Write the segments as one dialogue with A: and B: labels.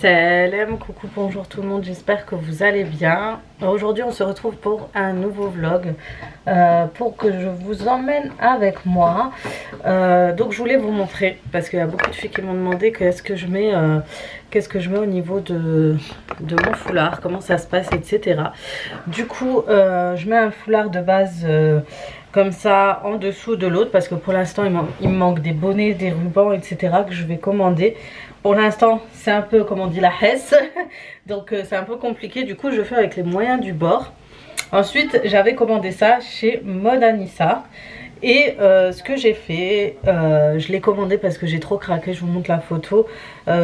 A: Salam, coucou, bonjour tout le monde, j'espère que vous allez bien. Aujourd'hui on se retrouve pour un nouveau vlog pour que je vous emmène avec moi. Donc je voulais vous montrer parce qu'il y a beaucoup de filles qui m'ont demandé qu'est-ce que je mets au niveau de mon foulard, comment ça se passe, etc. Du coup je mets un foulard de base comme ça en dessous de l'autre parce que pour l'instant il me manque des bonnets, des rubans, etc. que je vais commander. Pour l'instant c'est un peu comme on dit la hesse donc c'est un peu compliqué, du coup je fais avec les moyens du bord. Ensuite j'avais commandé ça chez Mode Anissa et ce que j'ai fait, je l'ai commandé parce que j'ai trop craqué. Je vous montre la photo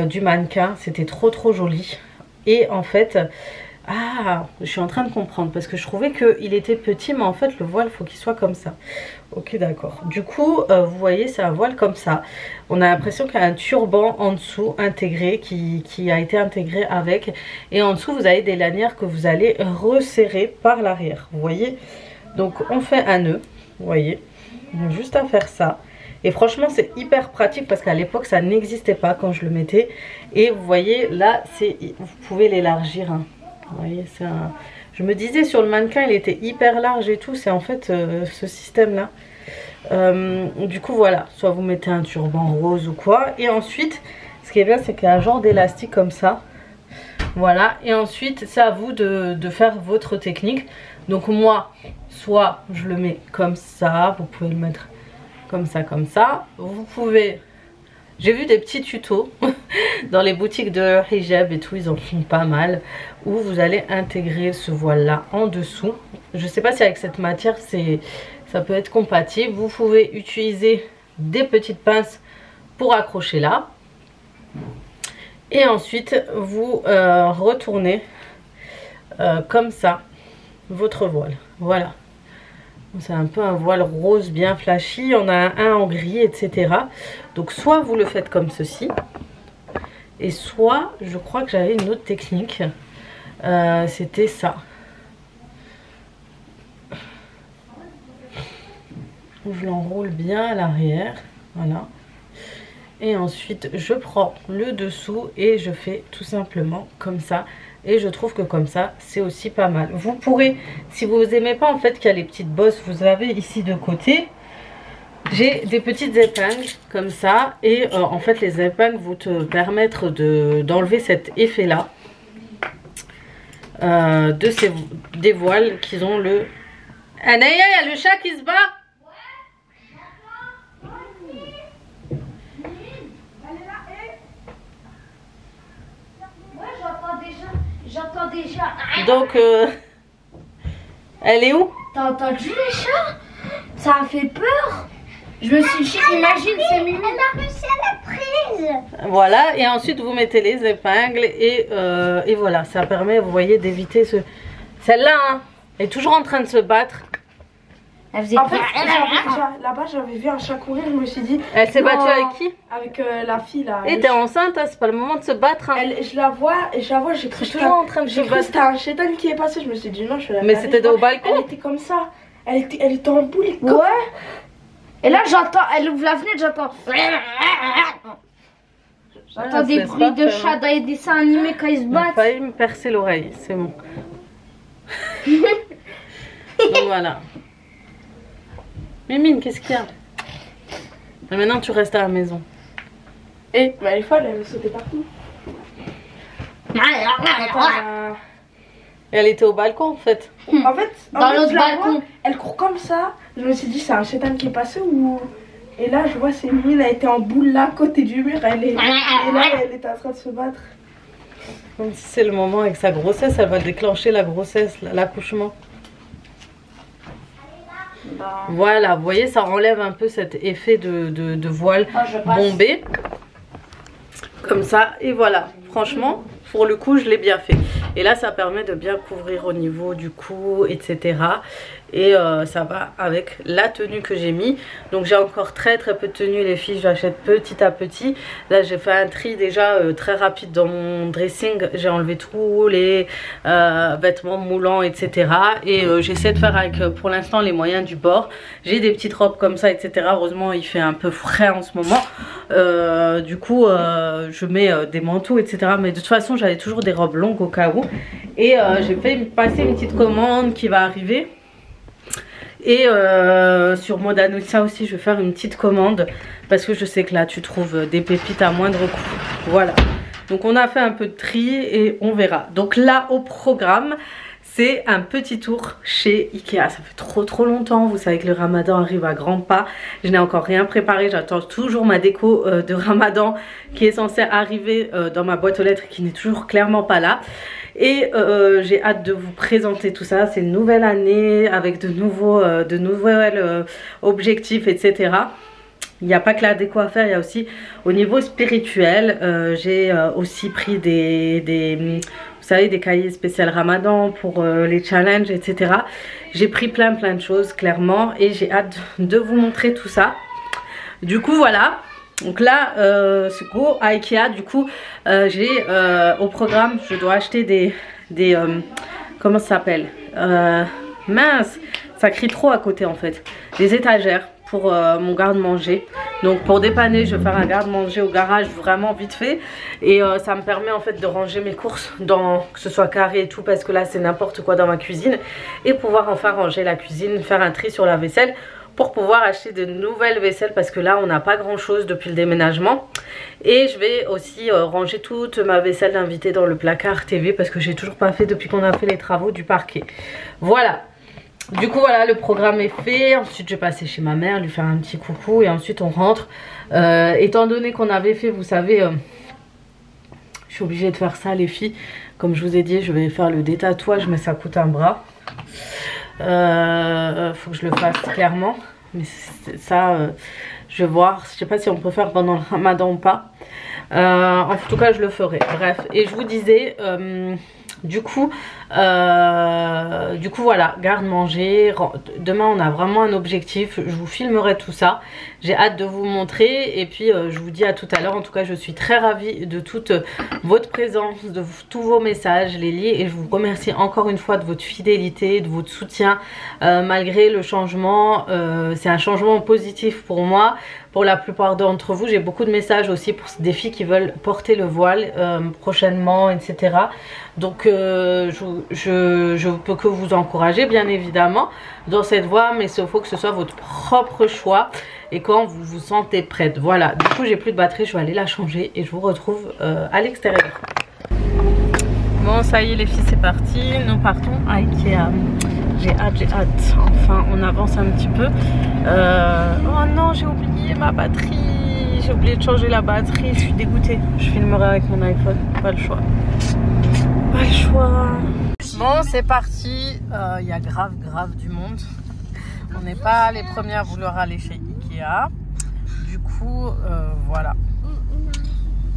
A: du mannequin, c'était trop joli. Et en fait, je suis en train de comprendre parce que je trouvais qu'il était petit, mais en fait le voile faut qu'il soit comme ça. Ok, d'accord. Du coup vous voyez, c'est un voile comme ça. On a l'impression qu'il y a un turban en dessous intégré qui a été intégré avec, et en dessous vous avez des lanières que vous allez resserrer par l'arrière, vous voyez. Donc on fait un nœud, vous voyez, juste à faire ça. Et franchement c'est hyper pratique parce qu'à l'époque ça n'existait pas quand je le mettais. Et vous voyez là, vous pouvez l'élargir, hein. Vous voyez, je me disais sur le mannequin il était hyper large et tout, c'est en fait ce système là. Du coup voilà, soit vous mettez un turban rose ou quoi, et ensuite ce qui est bien c'est qu'il y a un genre d'élastique comme ça, voilà. Et ensuite c'est à vous de faire votre technique. Donc moi soit je le mets comme ça, vous pouvez le mettre comme ça, vous pouvez... J'ai vu des petits tutos dans les boutiques de hijab et tout, ils en font pas mal, où vous allez intégrer ce voile là en dessous. Je sais pas si avec cette matière ça peut être compatible. Vous pouvez utiliser des petites pinces pour accrocher là. Et ensuite vous retournez comme ça votre voile. Voilà. C'est un peu un voile rose bien flashy. On a un en gris, etc. Donc soit vous le faites comme ceci, et soit je crois que j'avais une autre technique. C'était ça. Je l'enroule bien à l'arrière. Voilà. Et ensuite je prends le dessous et je fais tout simplement comme ça. Et je trouve que comme ça c'est aussi pas mal. Vous pourrez, si vous n'aimez pas en fait qu'il y a les petites bosses, vous avez ici de côté, j'ai des petites épingles comme ça. Et en fait les épingles vont te permettre d'enlever cet effet là des voiles qui ont le... Anaya, il y a le chat qui se bat.
B: J'entends déjà.
A: Donc, elle est où?
B: T'as entendu les chats? Ça a fait peur. Je me suis dit, imagine, c'est Mimi. Elle a réussi à la prise.
A: Voilà, et ensuite vous mettez les épingles et voilà, ça permet, vous voyez, d'éviter celle-là, hein, elle est toujours en train de se battre.
C: En fait, là-bas j'avais vu un chat courir, je me suis dit...
A: Elle s'est battue avec qui?
C: Avec la fille là.
A: Et t'es enceinte, hein, c'est pas le moment de se battre, hein.
C: Je la vois, j'ai cru
A: toujours en train de se battre.
C: C'était un chétan qui est passé, je me suis dit non, je suis là.
A: Mais c'était au balcon?
C: Elle était comme ça, elle était en boule.
B: Ouais. Et là j'entends, elle ouvre la fenêtre, j'entends... J'entends des bruits de chat dans les dessins animés quand ils se battent.
A: Il a failli me percer l'oreille, c'est bon. Donc voilà. Mimine, qu'est-ce qu'il y a? Mais maintenant tu restes à la maison.
C: Et bah, les fois elle avait sauté partout.
A: Et elle était au balcon en fait.
C: En fait,
B: dans l'autre balcon.
C: Elle court comme ça. Je me suis dit c'est un chétan qui est passé ou... Et là je vois c'est Mimine, elle était en boule là, à côté du mur. Et là elle était en train de se battre.
A: Comme si c'est le moment avec sa grossesse, elle va déclencher la grossesse, l'accouchement. Voilà, vous voyez, ça enlève un peu cet effet de voile bombé. Comme ça, et voilà. Franchement, pour le coup, je l'ai bien fait. Et là, ça permet de bien couvrir au niveau du cou, etc. et ça va avec la tenue que j'ai mis. Donc j'ai encore très peu de tenues les filles, j'achète petit à petit. Là j'ai fait un tri déjà très rapide dans mon dressing, j'ai enlevé tous les vêtements moulants etc. Et j'essaie de faire avec pour l'instant les moyens du bord. J'ai des petites robes comme ça etc. Heureusement il fait un peu frais en ce moment, du coup je mets des manteaux etc. Mais de toute façon j'avais toujours des robes longues au cas où. Et j'ai fait passer une petite commande qui va arriver. Et sur Modanoussa aussi je vais faire une petite commande parce que je sais que là tu trouves des pépites à moindre coût. Voilà, donc on a fait un peu de tri et on verra. Donc là au programme c'est un petit tour chez Ikea. Ça fait trop longtemps, vous savez que le ramadan arrive à grands pas. Je n'ai encore rien préparé, j'attends toujours ma déco de ramadan qui est censée arriver dans ma boîte aux lettres et qui n'est toujours clairement pas là. Et j'ai hâte de vous présenter tout ça. C'est une nouvelle année avec de nouvelles objectifs etc. Il n'y a pas que la déco à faire, il y a aussi au niveau spirituel. J'ai aussi pris vous savez, des cahiers spéciaux Ramadan pour les challenges etc. J'ai pris plein de choses clairement et j'ai hâte de vous montrer tout ça. Du coup voilà. Donc là, c'est go à Ikea. Du coup, j'ai au programme, je dois acheter des comment ça s'appelle, mince, ça crie trop à côté en fait. Des étagères pour mon garde-manger. Donc pour dépanner, je vais faire un garde-manger au garage vraiment vite fait. Et ça me permet en fait de ranger mes courses, que ce soit carré et tout, parce que là c'est n'importe quoi dans ma cuisine. Et pouvoir enfin ranger la cuisine, faire un tri sur la vaisselle, pour pouvoir acheter de nouvelles vaisselles parce que là on n'a pas grand chose depuis le déménagement. Et je vais aussi ranger toute ma vaisselle d'invité dans le placard TV parce que j'ai toujours pas fait depuis qu'on a fait les travaux du parquet. Voilà, du coup voilà, le programme est fait. Ensuite je vais passer chez ma mère, lui faire un petit coucou et ensuite on rentre. Étant donné qu'on avait fait, vous savez, je suis obligée de faire ça les filles, comme je vous ai dit je vais faire le détatouage mais ça coûte un bras. Faut que je le fasse clairement, mais ça je vais voir, je sais pas si on peut faire pendant le ramadan ou pas. En tout cas je le ferai, bref. Et je vous disais du coup voilà, garde-manger. Demain on a vraiment un objectif, je vous filmerai tout ça. J'ai hâte de vous montrer et puis je vous dis à tout à l'heure. En tout cas je suis très ravie de toute votre présence, de tous vos messages, les liens, et je vous remercie encore une fois de votre fidélité, de votre soutien malgré le changement. C'est un changement positif pour moi. Pour la plupart d'entre vous, j'ai beaucoup de messages aussi pour des filles qui veulent porter le voile prochainement etc. Donc je peux que vous encourager bien évidemment dans cette voie, mais il faut que ce soit votre propre choix et quand vous vous sentez prête. Voilà, du coup j'ai plus de batterie, je vais aller la changer et je vous retrouve à l'extérieur. Bon ça y est les filles, c'est parti, nous partons à Ikea. J'ai hâte, enfin on avance un petit peu. Oh non, j'ai oublié ma batterie, j'ai oublié de changer la batterie, je suis dégoûtée. Je filmerai avec mon iPhone, pas le choix. Pas le choix. Bon c'est parti, il y a grave du monde. On n'est pas les premiers à vouloir aller chez Ikea. Du coup voilà.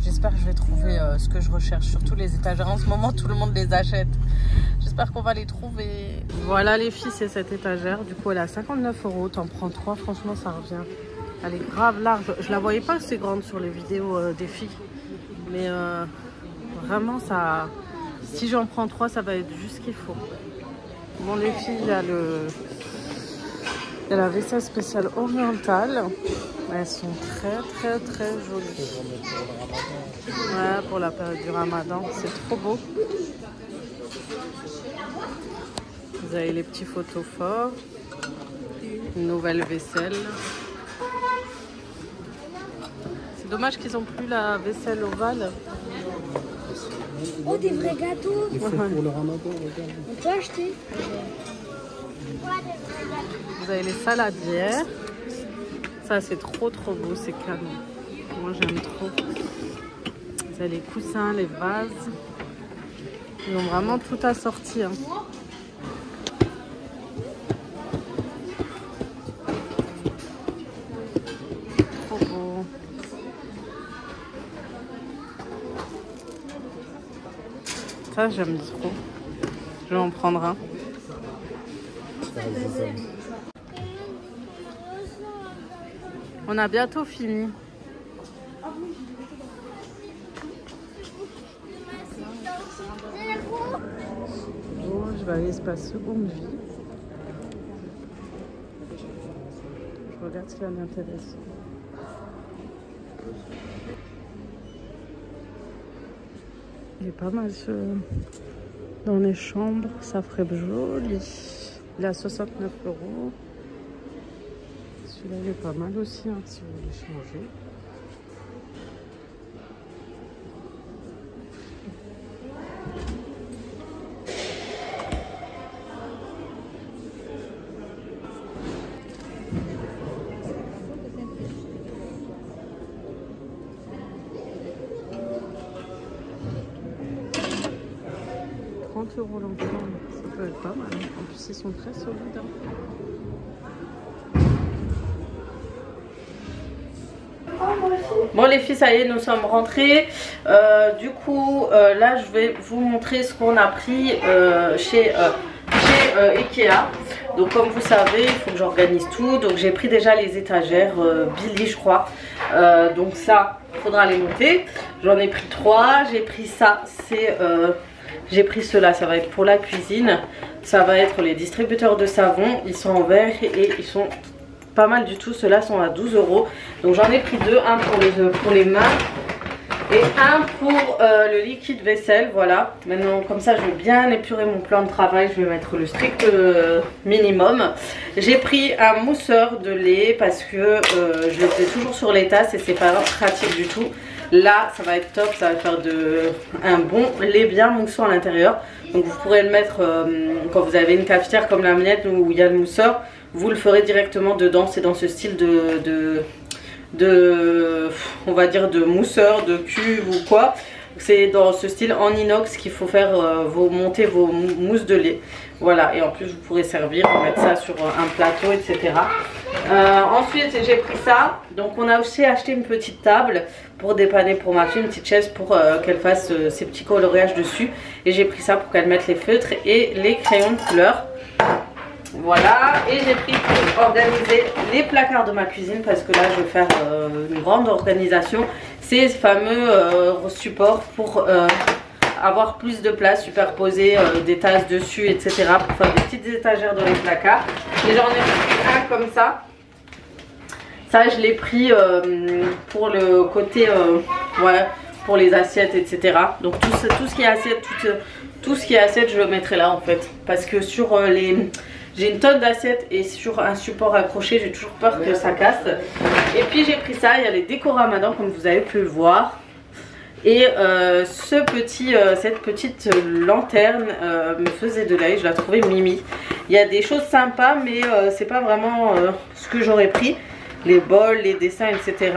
A: J'espère que je vais trouver ce que je recherche, surtout les étagères. En ce moment tout le monde les achète. J'espère qu'on va les trouver. Voilà les filles, c'est cette étagère. Du coup elle est à 59 €. T'en prends 3, franchement ça revient. Elle est grave large. Je la voyais pas assez grande sur les vidéos des filles. Mais vraiment ça... Si j'en prends 3, ça va être juste ce qu'il faut. Bon les filles, il y a la vaisselle spéciale orientale. Elles sont très jolies. Ouais, pour la période du ramadan, c'est trop beau. Vous avez les petits photophores. Une nouvelle vaisselle. C'est dommage qu'ils n'ont plus la vaisselle ovale.
B: Oh, des vrais gâteaux.
D: Il faut pour le ramadan, regarde.
B: On peut acheter.
A: Vous avez les saladières. Ça c'est trop beau, c'est canon. Moi j'aime trop. Vous avez les coussins, les vases. Ils ont vraiment tout assorti. Hein. Trop beau. Ça j'aime trop. Je vais en prendre un. On a bientôt fini. Bon, je vais à l'espace seconde vie. Je regarde ce qui m'intéresse. Il est pas mal ce... dans les chambres, ça ferait joli. Il est à 69 €. Celui-là il est pas mal aussi hein, si vous voulez changer. €30 l'ensemble, ça peut être pas mal. En plus, ils sont très solides. Hein. Bon les filles, ça y est, nous sommes rentrés. Du coup, là, je vais vous montrer ce qu'on a pris chez Ikea. Donc comme vous savez, il faut que j'organise tout. Donc j'ai pris déjà les étagères Billy, je crois. Donc ça, il faudra les monter. J'en ai pris 3. J'ai pris ça, c'est... j'ai pris cela, ça va être pour la cuisine. Ça va être les distributeurs de savon. Ils sont en verre et ils sont pas mal du tout. Ceux-là sont à 12 €. Donc j'en ai pris 2. Un pour les mains et un pour le liquide vaisselle. Voilà. Maintenant, comme ça, je vais bien épurer mon plan de travail. Je vais mettre le strict minimum. J'ai pris un mousseur de lait parce que je le fais toujours sur les tasses et c'est pas pratique du tout. Là, ça va être top, ça va faire un bon lait bien moussant à l'intérieur. Donc vous pourrez le mettre quand vous avez une cafetière comme la mienne où il y a le mousseur. Vous le ferez directement dedans, c'est dans ce style on va dire de mousseur, de cuve ou quoi. C'est dans ce style en inox qu'il faut faire monter vos mousses de lait. Voilà, et en plus vous pourrez servir, mettre ça sur un plateau, etc. Ensuite j'ai pris ça. Donc on a aussi acheté une petite table pour dépanner pour ma fille, une petite chaise pour qu'elle fasse ses petits coloriages dessus. Et j'ai pris ça pour qu'elle mette les feutres et les crayons de couleur. Voilà, et j'ai pris pour organiser les placards de ma cuisine parce que là je vais faire une grande organisation. Ces fameux supports pour avoir plus de place, superposer des tasses dessus, etc. pour faire des petites étagères dans les placards. Et j'en ai pris un comme ça. Ça je l'ai pris pour le côté, voilà, pour les assiettes, etc. Donc tout ce qui est assiette, tout ce qui est assiette, je le mettrai là en fait. Parce que sur j'ai une tonne d'assiettes et sur un support accroché, j'ai toujours peur que ça casse. Et puis j'ai pris ça, il y a les décos ramadan comme vous avez pu le voir. Et cette petite lanterne me faisait de l'œil, je la trouvais mimi. Il y a des choses sympas mais c'est pas vraiment ce que j'aurais pris. Les bols, les dessins, etc.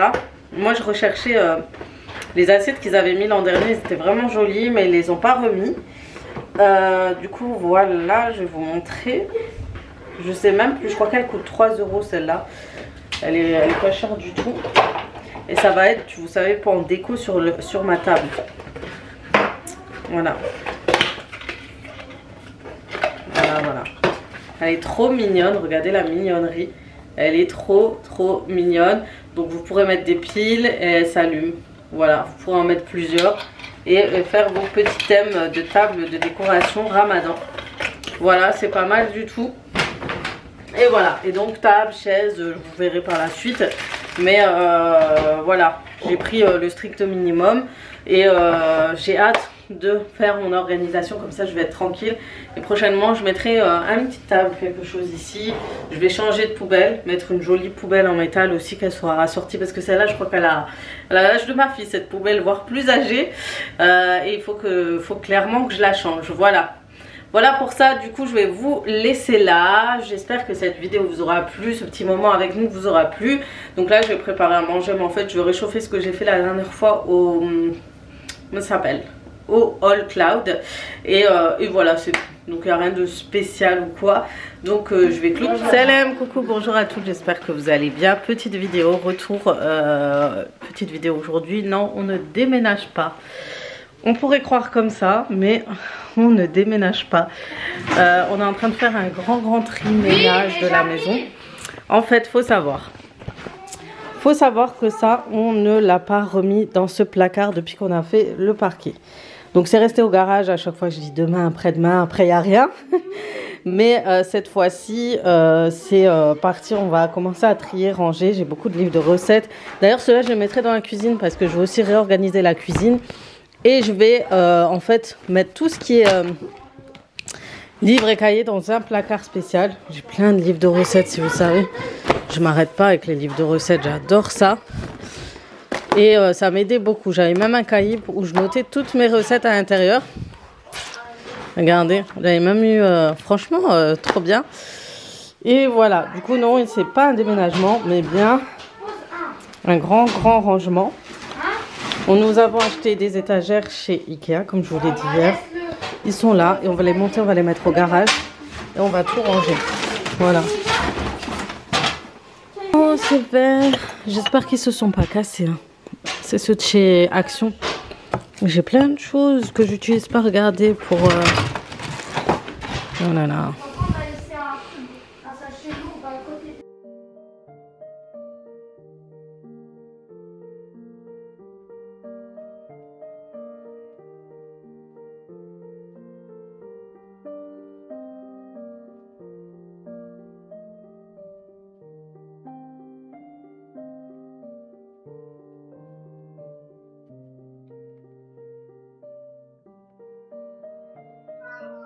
A: Moi je recherchais les assiettes qu'ils avaient mis l'an dernier, c'était vraiment joli mais ils les ont pas remis. Du coup voilà, je vais vous montrer. Je sais même plus, je crois qu'elle coûte 3 € celle-là. Elle est pas chère du tout. Et ça va être, vous savez, pour en déco sur ma table. Voilà. Voilà. Elle est trop mignonne, regardez la mignonnerie. Elle est trop mignonne. Donc vous pourrez mettre des piles et elle s'allume. Voilà, vous pourrez en mettre plusieurs. Et faire vos petits thèmes de table de décoration ramadan. Voilà, c'est pas mal du tout. Et voilà, et donc table, chaise, je vous verrai par la suite. Mais voilà, j'ai pris le strict minimum. Et j'ai hâte de faire mon organisation, comme ça je vais être tranquille. Et prochainement je mettrai une petite table, quelque chose ici. Je vais changer de poubelle, mettre une jolie poubelle en métal aussi, qu'elle soit assortie. Parce que celle-là je crois qu'elle a l'âge de ma fille, cette poubelle, voire plus âgée. Et il faut clairement que je la change, Voilà pour ça, du coup je vais vous laisser là. J'espère que cette vidéo vous aura plu, ce petit moment avec nous vous aura plu. Donc là je vais préparer à manger, mais en fait je vais réchauffer ce que j'ai fait la dernière fois au... comment ça s'appelle ? Au All Cloud. Et voilà, c'est tout. Donc il n'y a rien de spécial ou quoi. Donc je vais clôturer. Salam, coucou, bonjour à toutes, j'espère que vous allez bien. Petite vidéo, retour, petite vidéo aujourd'hui. Non, on ne déménage pas. On pourrait croire comme ça, mais on ne déménage pas. On est en train de faire un grand tri-ménage de la maison. En fait, faut savoir que ça, on ne l'a pas remis dans ce placard depuis qu'on a fait le parquet. Donc c'est resté au garage. À chaque fois je dis demain, après-demain, après il n'y a rien. Mais cette fois-ci, c'est parti. On va commencer à trier, ranger. J'ai beaucoup de livres de recettes. D'ailleurs, ceux-là, je les mettrai dans la cuisine parce que je veux aussi réorganiser la cuisine. Et je vais en fait mettre tout ce qui est livres et cahiers dans un placard spécial. J'ai plein de livres de recettes, si vous savez. Je m'arrête pas avec les livres de recettes, j'adore ça. Et ça m'aidait beaucoup. J'avais même un cahier où je notais toutes mes recettes à l'intérieur. Regardez, j'avais même eu, franchement, trop bien. Et voilà, du coup non, c'est pas un déménagement, mais bien un grand rangement. Nous avons acheté des étagères chez Ikea, comme je vous l'ai dit hier. Ils sont là et on va les monter, on va les mettre au garage et on va tout ranger. Voilà. Oh, c'est vert. J'espère qu'ils se sont pas cassés. Hein. C'est ceux de chez Action. J'ai plein de choses que j'utilise pas. Regardez pour... Oh là là.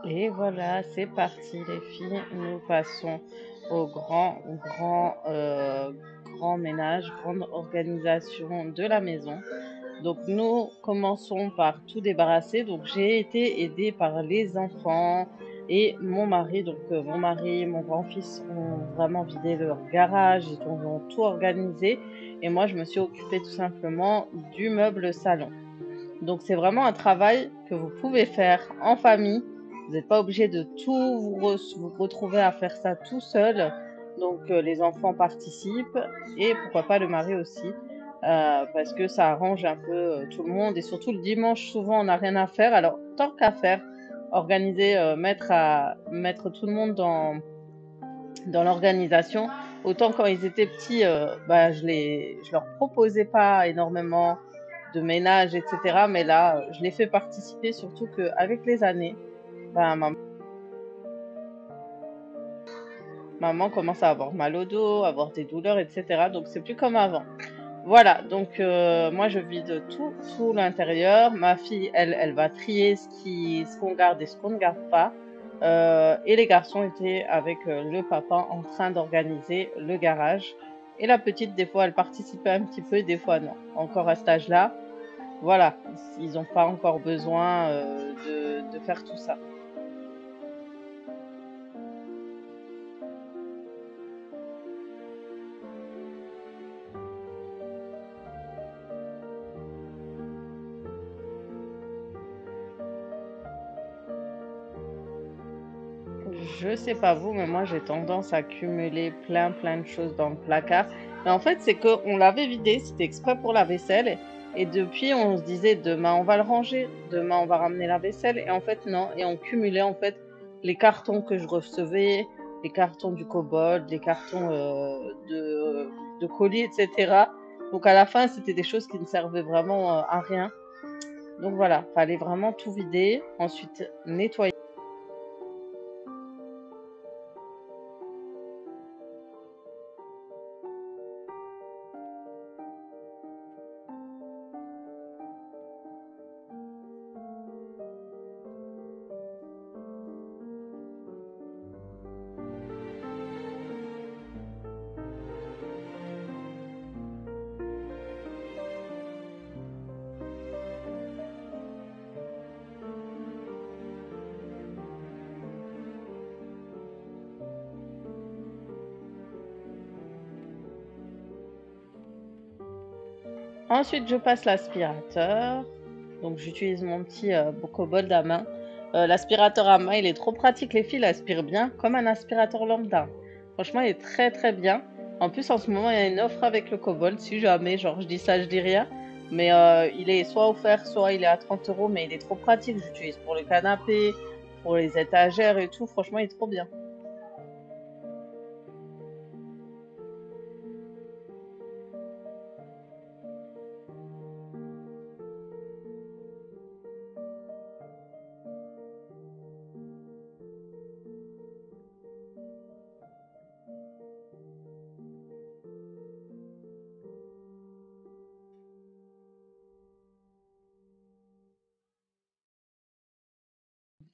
A: Et voilà, c'est parti les filles, nous passons au grand ménage, grande organisation de la maison. Donc nous commençons par tout débarrasser. Donc j'ai été aidée par les enfants et mon mari. Donc mon mari et mon grand-fils ont vraiment vidé leur garage, ils ont tout organisé. Et moi je me suis occupée tout simplement du meuble salon. Donc c'est vraiment un travail que vous pouvez faire en famille. Vous n'êtes pas obligé de tout vous retrouver à faire ça tout seul. Donc les enfants participent et pourquoi pas le mari aussi. Parce que ça arrange un peu tout le monde. Et surtout le dimanche, souvent on n'a rien à faire. Alors tant qu'à faire, organiser, mettre tout le monde dans l'organisation. Autant quand ils étaient petits, je leur proposais pas énormément de ménage, etc. Mais là, je les fais participer, surtout qu'avec les années, maman commence à avoir mal au dos, avoir des douleurs, etc. Donc c'est plus comme avant. Voilà, donc moi je vide tout l'intérieur. Ma fille, elle va trier ce qu'on garde et ce qu'on ne garde pas. Et les garçons étaient avec le papa en train d'organiser le garage. Et la petite, des fois, elle participait un petit peu, des fois non. Encore à cet âge-là, voilà, ils n'ont pas encore besoin de faire tout ça. Je sais pas vous, mais moi j'ai tendance à cumuler plein de choses dans le placard. Mais en fait, c'est qu'on l'avait vidé, c'était exprès pour la vaisselle. Et depuis, on se disait demain on va le ranger, demain on va ramener la vaisselle. Et en fait, non. Et on cumulait en fait les cartons que je recevais, les cartons du Kobold, les cartons de colis, etc. Donc à la fin, c'était des choses qui ne servaient vraiment à rien. Donc voilà, fallait vraiment tout vider, ensuite nettoyer. Ensuite, je passe l'aspirateur. Donc, j'utilise mon petit Kobold à main. L'aspirateur à main, il est trop pratique. Les filles l'aspirent bien, comme un aspirateur lambda. Franchement, il est très bien. En plus, en ce moment, il y a une offre avec le Kobold. Si jamais, genre, je dis ça, je dis rien. Mais il est soit offert, soit il est à 30 €, mais il est trop pratique. J'utilise pour le canapé, pour les étagères et tout. Franchement, il est trop bien.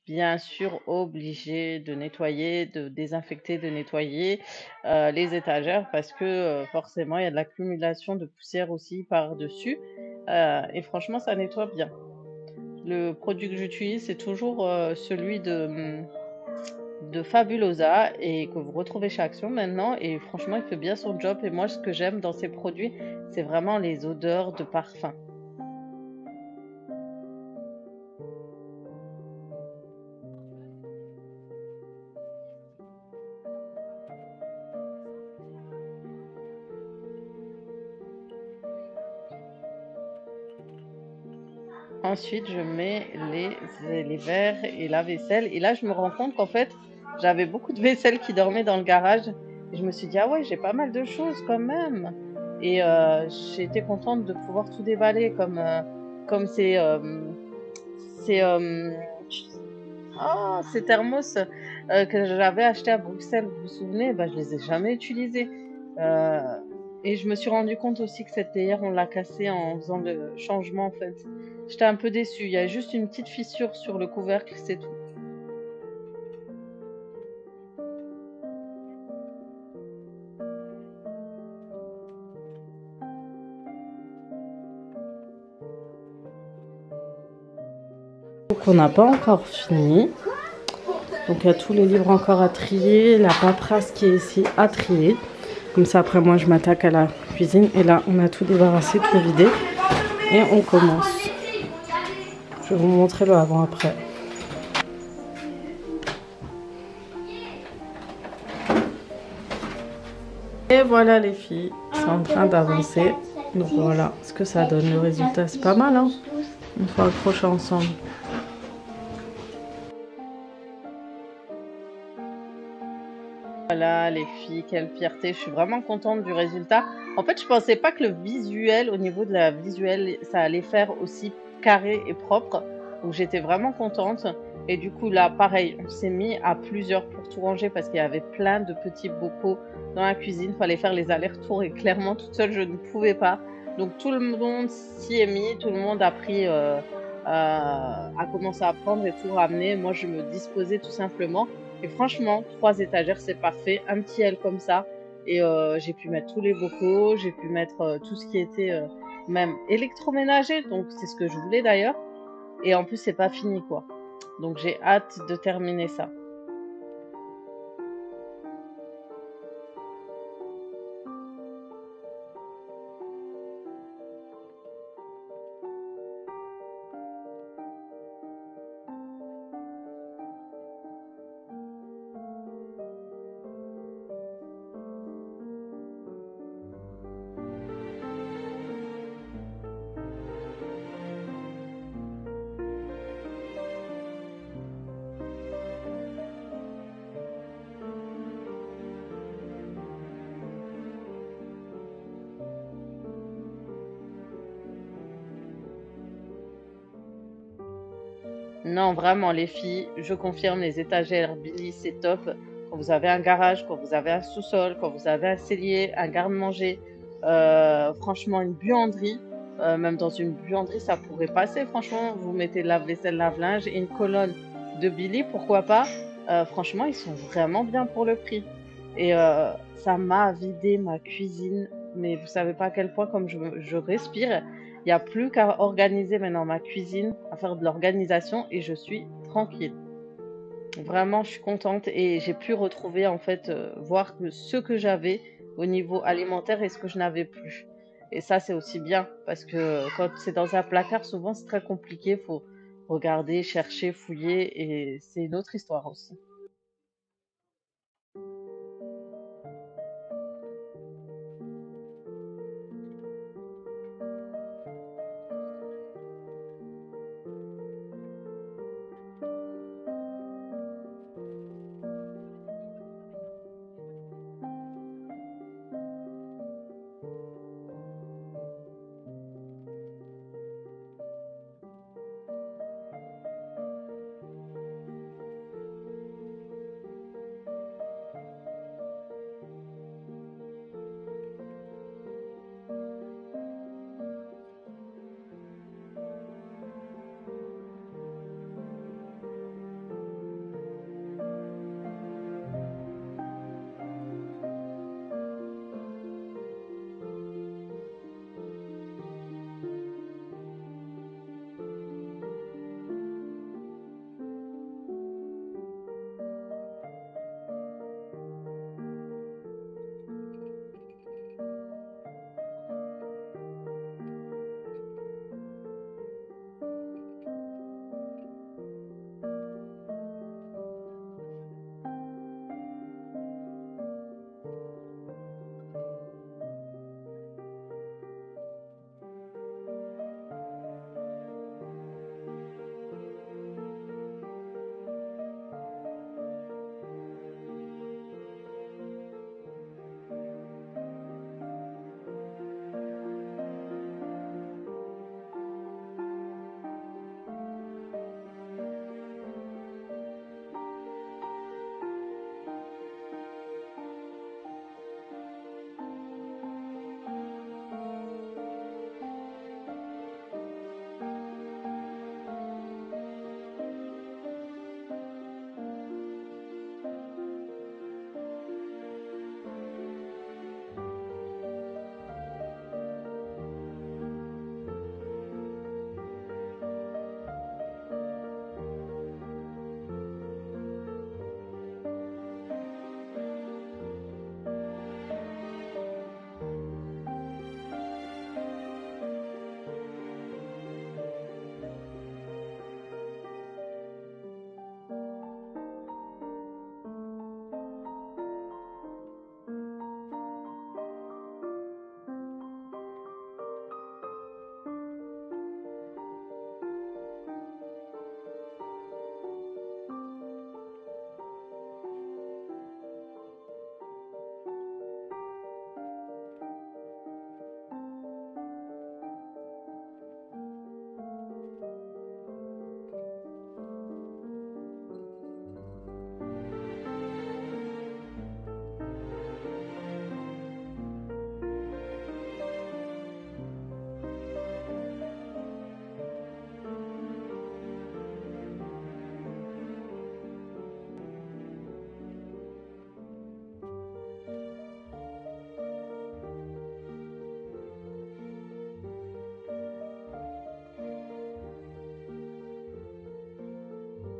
A: Bien sûr, obligé de nettoyer, de désinfecter, de nettoyer les étagères parce que forcément, il y a de l'accumulation de poussière aussi par-dessus. Et franchement, ça nettoie bien. Le produit que j'utilise, c'est toujours celui de Fabulosa et que vous retrouvez chez Action maintenant. Et franchement, il fait bien son job. Et moi, ce que j'aime dans ces produits, c'est vraiment les odeurs de parfum. Ensuite, je mets les verres et la vaisselle. Et là, je me rends compte qu'en fait, j'avais beaucoup de vaisselle qui dormait dans le garage. Et je me suis dit, ah ouais, j'ai pas mal de choses quand même. Et j'ai été contente de pouvoir tout déballer comme ces, ces thermos que j'avais achetés à Bruxelles. Vous vous souvenez? Bah, je les ai jamais utilisés. Euh, et je me suis rendu compte aussi que cette théière, on l'a cassée en faisant le changement en fait. J'étais un peu déçue. Il y a juste une petite fissure sur le couvercle, c'est tout. Donc on n'a pas encore fini. Donc il y a tous les livres encore à trier, la paperasse qui est ici à trier. Comme ça après moi je m'attaque à la cuisine. Et là on a tout débarrassé, tout vidé. Et on commence. Je vais vous montrer le avant-après. Et voilà les filles, c'est en train d'avancer. Donc voilà ce que ça donne. Le résultat c'est pas mal hein. On va accrocher ensemble. Voilà les filles, quelle fierté. Je suis vraiment contente du résultat. En fait je pensais pas que le visuel, au niveau de la visuelle, ça allait faire aussi carré et propre. Donc j'étais vraiment contente. Et du coup là pareil, on s'est mis à plusieurs pour tout ranger parce qu'il y avait plein de petits bocaux dans la cuisine. Il fallait faire les allers-retours et clairement toute seule je ne pouvais pas. Donc tout le monde s'y est mis, tout le monde a pris, a commencé à prendre et tout ramener. Moi je me disposais tout simplement. Et franchement, 3 étagères, c'est parfait. Un petit L comme ça. Et j'ai pu mettre tous les bocaux, j'ai pu mettre tout ce qui était même électroménager. Donc c'est ce que je voulais d'ailleurs. Et en plus, c'est pas fini quoi. Donc j'ai hâte de terminer ça. Non, vraiment, les filles, je confirme, les étagères Billy, c'est top. Quand vous avez un garage, quand vous avez un sous-sol, quand vous avez un cellier, un garde-manger, franchement, une buanderie, même dans une buanderie, ça pourrait passer. Franchement, vous mettez lave-vaisselle, lave-linge et une colonne de Billy, pourquoi pas. Franchement, ils sont vraiment bien pour le prix. Et ça m'a vidé ma cuisine, mais vous savez pas à quel point, comme je respire. Il n'y a plus qu'à organiser maintenant ma cuisine, à faire de l'organisation et je suis tranquille. Vraiment, je suis contente et j'ai pu retrouver en fait, voir que ce que j'avais au niveau alimentaire et ce que je n'avais plus. Et ça, c'est aussi bien parce que quand c'est dans un placard, souvent c'est très compliqué. Il faut regarder, chercher, fouiller et c'est une autre histoire aussi.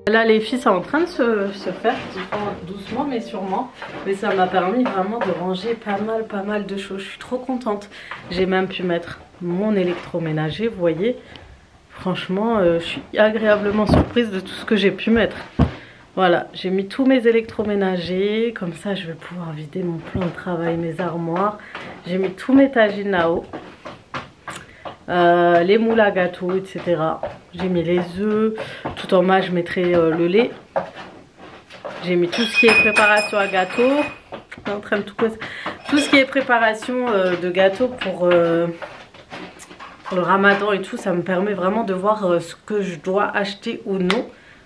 A: Là les filles, c'est en train de se faire doucement mais sûrement. Mais ça m'a permis vraiment de ranger pas mal de choses. Je suis trop contente. J'ai même pu mettre mon électroménager, vous voyez. Franchement, je suis agréablement surprise de tout ce que j'ai pu mettre. Voilà, j'ai mis tous mes électroménagers. Comme ça, je vais pouvoir vider mon plan de travail, mes armoires. J'ai mis tous mes tagines là-haut. Les moules à gâteau, etc. J'ai mis les œufs. Tout en bas, je mettrai le lait. J'ai mis tout ce qui est préparation à gâteau. En train de tout ce qui est préparation de gâteau pour le ramadan et tout. Ça me permet vraiment de voir ce que je dois acheter ou non.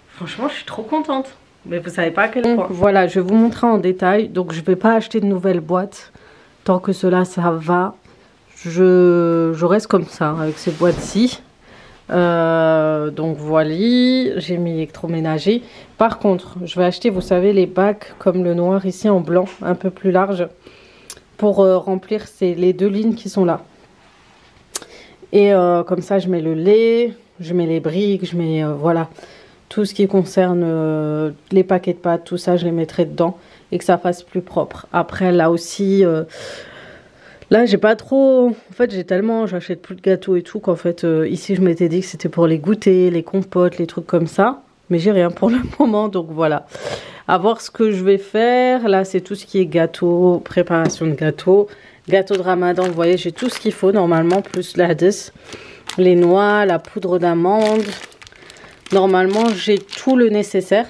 A: Franchement, je suis trop contente. Mais vous savez pas à quel point. Voilà, je vais vous montrer en détail. Donc, je vais pas acheter de nouvelles boîtes. Tant que cela, ça va. Je reste comme ça, avec ces boîtes-ci. Donc, voilà. J'ai mis électroménager. Par contre, je vais acheter, vous savez, les bacs comme le noir ici en blanc, un peu plus large. Pour remplir les deux lignes qui sont là. Et comme ça, je mets le lait, je mets les briques, je mets, voilà, tout ce qui concerne les paquets de pâtes, tout ça, je les mettrai dedans et que ça fasse plus propre. Après, là aussi, là, j'ai pas trop... En fait, j'achète plus de gâteaux et tout, qu'en fait, ici, je m'étais dit que c'était pour les goûters, les compotes, les trucs comme ça. Mais j'ai rien pour le moment, donc voilà. À voir ce que je vais faire. Là, c'est tout ce qui est gâteau, préparation de gâteau. Gâteau de ramadan, vous voyez, j'ai tout ce qu'il faut normalement, plus l'hadès, les noix, la poudre d'amande. Normalement, j'ai tout le nécessaire.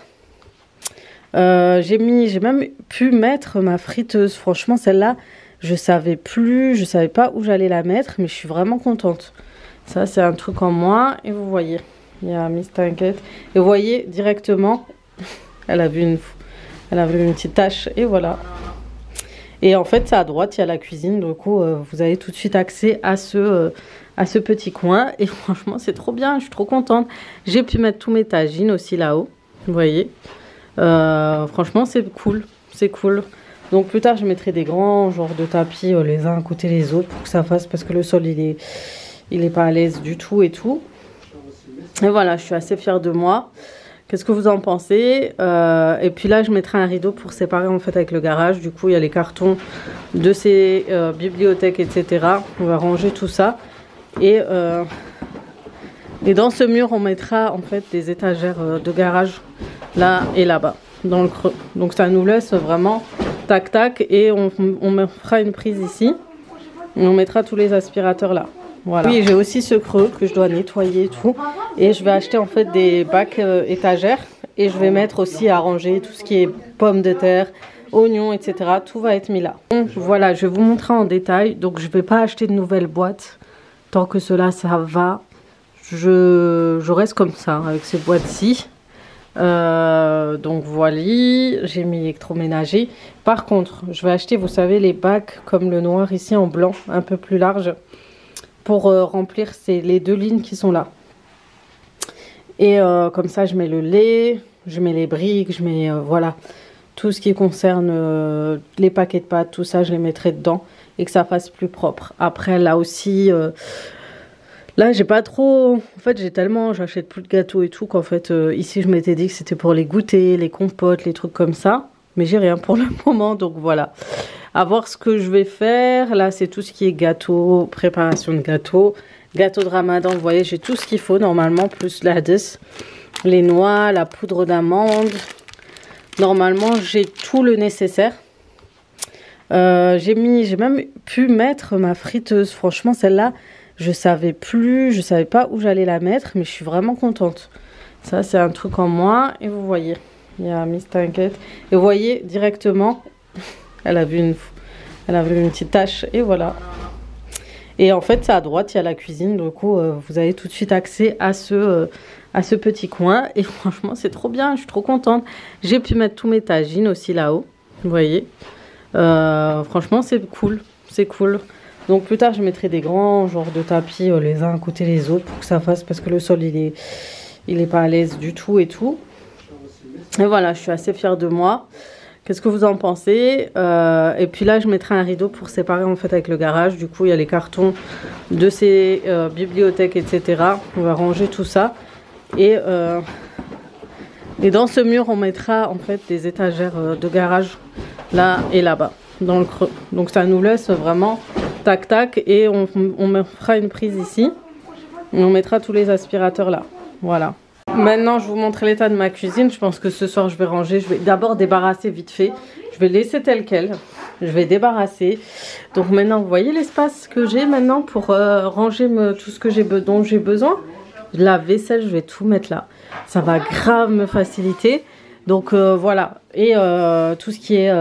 A: J'ai même pu mettre ma friteuse. Franchement, celle-là, je savais pas où j'allais la mettre, mais je suis vraiment contente. Ça, c'est un truc en moins. Et vous voyez, il y a Miss T'inquiète. Et vous voyez directement, elle a vu une petite tache. Et voilà. Et en fait, c'est à droite, il y a la cuisine. Du coup, vous avez tout de suite accès à ce petit coin. Et franchement, c'est trop bien. Je suis trop contente. J'ai pu mettre tous mes tagines aussi là-haut. Vous voyez. Franchement, c'est cool. C'est cool. Donc, plus tard, je mettrai des grands genres de tapis les uns à côté des autres pour que ça fasse. Parce que le sol, il est pas à l'aise du tout et tout. Et voilà, je suis assez fière de moi. Qu'est-ce que vous en pensez? Et puis là, je mettrai un rideau pour séparer en fait avec le garage. Du coup, il y a les cartons de ces bibliothèques, etc. On va ranger tout ça. Et dans ce mur, on mettra en fait des étagères de garage là et là-bas, dans le creux. Donc ça nous laisse vraiment tac tac. Et on fera une prise ici. Et on mettra tous les aspirateurs là. Voilà. Oui, j'ai aussi ce creux que je dois nettoyer et tout. Et je vais acheter en fait des bacs étagères. Et je vais mettre aussi à ranger tout ce qui est pommes de terre, oignons, etc. Tout va être mis là. Donc, voilà, je vais vous montrer en détail. Donc je vais pas acheter de nouvelles boîtes. Tant que cela, ça va. Je reste comme ça, avec ces boîtes-ci. Donc voilà, j'ai mis électroménager. Par contre, je vais acheter, vous savez, les bacs comme le noir ici en blanc, un peu plus large. Pour remplir les deux lignes qui sont là. Et comme ça, je mets le lait, je mets les briques, je mets, voilà, tout ce qui concerne les paquets de pâtes, tout ça, je les mettrai dedans et que ça fasse plus propre. Après, là aussi, là, j'ai pas trop... En fait, j'achète plus de gâteaux et tout, qu'en fait, ici, je m'étais dit que c'était pour les goûters, les compotes, les trucs comme ça. Mais j'ai rien pour le moment, donc voilà. À voir ce que je vais faire. Là, c'est tout ce qui est gâteau, préparation de gâteau. Gâteau de ramadan, vous voyez, j'ai tout ce qu'il faut normalement, plus l'hadès, les noix, la poudre d'amande. Normalement, j'ai tout le nécessaire. J'ai même pu mettre ma friteuse. Franchement, celle-là, je savais pas où j'allais la mettre, mais je suis vraiment contente. Ça, c'est un truc en moins. Et vous voyez, il y a Miss T'inquiète. Et vous voyez directement, elle a vu une petite tache. Et voilà. Et en fait, c'est à droite, il y a la cuisine. Du coup, vous avez tout de suite accès à ce petit coin. Et franchement, c'est trop bien. Je suis trop contente. J'ai pu mettre tous mes tagines aussi là-haut. Vous voyez. Franchement, c'est cool. C'est cool. Donc, plus tard, je mettrai des grands genres de tapis les uns à côté des autres pour que ça fasse. Parce que le sol, il est pas à l'aise du tout et tout. Et voilà, je suis assez fière de moi. Qu'est-ce que vous en pensez? Et puis là, je mettrai un rideau pour séparer en fait avec le garage. Du coup, il y a les cartons de ces bibliothèques, etc. On va ranger tout ça. Et Et dans ce mur, on mettra en fait des étagères de garage là et là-bas, dans le creux. Donc ça nous laisse vraiment tac tac et on fera une prise ici. Et on mettra tous les aspirateurs là. Voilà. Maintenant, je vous montre l'état de ma cuisine. Je pense que ce soir, je vais ranger. Je vais d'abord débarrasser vite fait. Je vais laisser tel quel. Je vais débarrasser. Donc maintenant, vous voyez l'espace que j'ai maintenant pour ranger tout ce que dont j'ai besoin. La vaisselle, je vais tout mettre là. Ça va grave me faciliter. Donc voilà. Et tout ce qui est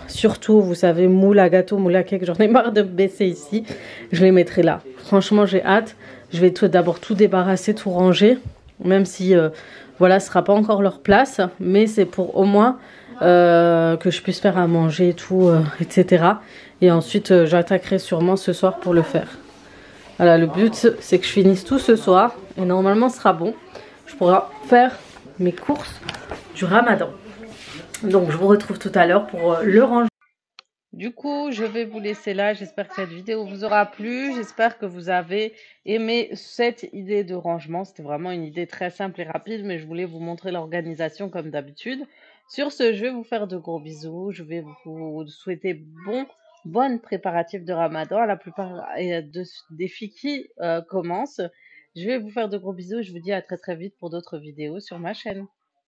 A: surtout, vous savez, moule à gâteau, moule à cake, j'en ai marre de me baisser ici. Je les mettrai là. Franchement, j'ai hâte. Je vais d'abord tout débarrasser, tout ranger. Même si, voilà, ce sera pas encore leur place. Mais c'est pour au moins que je puisse faire à manger et tout, etc. Et ensuite, j'attaquerai sûrement ce soir pour le faire. Voilà, le but, c'est que je finisse tout ce soir. Et normalement, ce sera bon. Je pourrai faire mes courses du ramadan. Donc, je vous retrouve tout à l'heure pour le rangement. Du coup, je vais vous laisser là. J'espère que cette vidéo vous aura plu. J'espère que vous avez aimé cette idée de rangement. C'était vraiment une idée très simple et rapide, mais je voulais vous montrer l'organisation comme d'habitude. Sur ce, je vais vous faire de gros bisous. Je vais vous souhaiter bonne préparatifs de Ramadan à la plupart des filles qui commencent. Je vais vous faire de gros bisous. Je vous dis à très très vite pour d'autres vidéos sur ma chaîne.